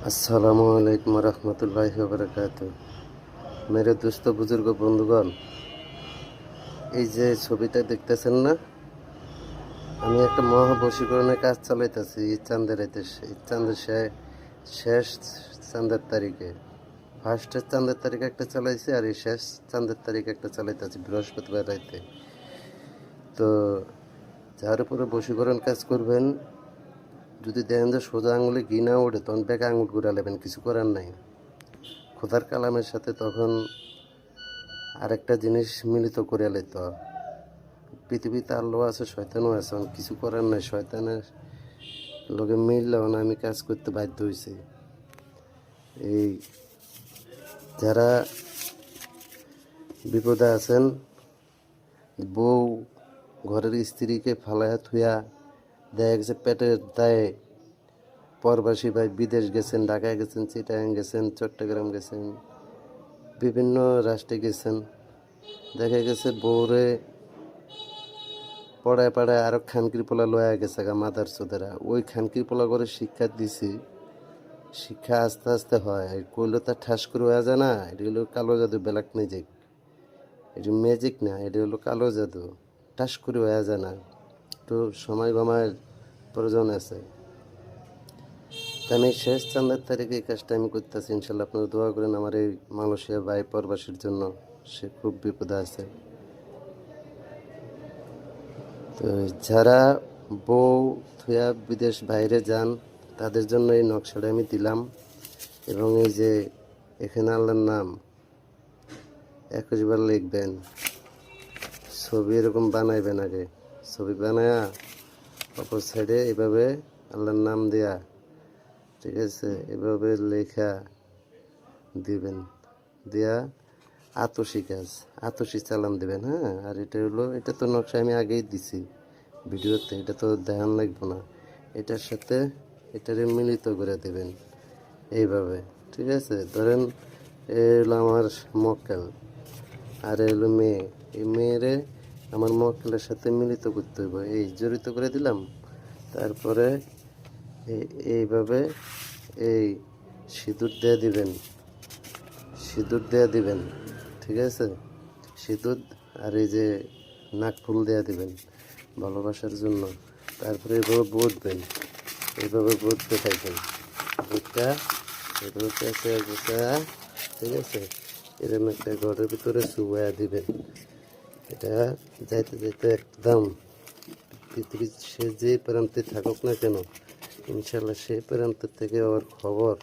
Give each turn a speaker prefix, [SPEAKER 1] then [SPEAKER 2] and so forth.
[SPEAKER 1] अस्सलामुअलैकुम रहमतुल्लाहि व बरकातुहू। मेरे दोस्त बुजुर्ग বন্ধুগণ, এই যে ছবিটা দেখতেছেন না, আমি একটা মহাবশীকরণের কাজ চালাইতেছি এই চাঁদের রাইতে, এই চাঁদের শেষ চাঁদের তারিখে। ফার্স্টের চাঁদের তারিখে একটা চালাইছি, আর এই শেষ চাঁদের তারিখে একটা চালাইতেছি বৃহস্পতিবার রাইতে। তো যার উপরে বশীকরণ কাজ করবেন, যদি দেখেন যে সোজা আঙুলে ঘি না ওঠে, তখন ব্যাকে আঙুল ঘুরা নেবেন, কিছু করার নাই। খোদার কালামের সাথে তখন আরেকটা জিনিস মিলিত করে লইত। পৃথিবীতে আল্লাহ আছে, শয়তানও আছে, কিছু করার নাই। শয়তানের লগে মিললেও না, আমি কাজ করতে বাধ্য হয়েছি। এই যারা বিপদে আছেন, বউ ঘরের স্ত্রীকে ফালাইয়া থুয়া দেখা গেছে পেটের দায়ে পরবাসী ভাই বিদেশ গেছেন, ঢাকায় গেছেন, চিটাগাং গেছেন, চট্টগ্রাম গেছেন, বিভিন্ন রাষ্ট্রে গেছেন, দেখা গেছে বউরে পড়ায় পড়ায় আরো খানকির পোলা লয়া গেছে গা মাদার চোদেরা। ওই খানকির পোলা করে শিক্ষা দিছি, শিক্ষা আস্তে আস্তে হয়। কইলে তার ঠাস করে হয়ে যায় না। এটা হলো কালো জাদু, ব্ল্যাক ম্যাজিক। এটা ম্যাজিক না, এটা হলো কালো জাদু। ঠাস করে হয়ে যায় না, তো সময় গমায়ের প্রয়োজন আছে। আমি শেষ চাঁদের তারিখে এই কাজটা আমি করতেছি। ইনশাল্লাহ আপনারা দোয়া করেন আমার এই মালয়েশিয়া ভাই প্রবাসীর জন্য। সে খুব বিপদে আছে। তো যারা বউ থুয়া বিদেশ বাইরে যান, তাদের জন্য এই নকশাটা আমি দিলাম। এবং এই যে এখানে আল্লাহর নাম 21 বার লিখবেন। ছবি এরকম বানাইবেন, আগে ছবি বানায়া অপর সাইডে এভাবে আল্লাহর নাম দেয়া, ঠিক আছে, এভাবে লেখা দিবেন। দেয়া আতসি চালান দেবেন। হ্যাঁ, আর এটা তো নকশা আমি আগেই দিছি ভিডিওতে, এটা তো দেখান লাগবে না। এটার সাথে এটারে মিলিত করে দেবেন এইভাবে, ঠিক আছে। ধরেন এ হলো আমার মক্কেল, আর এ হলো মেয়ে। এই মেয়েরে আমার মক্কেলের সাথে মিলিত করতে হইব, এই জড়িত করে দিলাম। তারপরে এইভাবে এই সিঁদুর দেয়া দিবেন, ঠিক আছে। সিঁদুর আর এই যে নাকফুল দেয়া দিবেন ভালোবাসার জন্য। তারপরে এইভাবে বসতে থাকবেন। বুটটা এভাবে পেঁচা, ঠিক আছে। এরকম একটা ঘরের ভিতরে শুয়া দিবেন। এটা যাইতে যাইতে একদম পৃথিবীর সে যে প্রান্তে থাকুক না কেন, ইনশাল্লাহ সেই প্রান্ত থেকে ওর খবর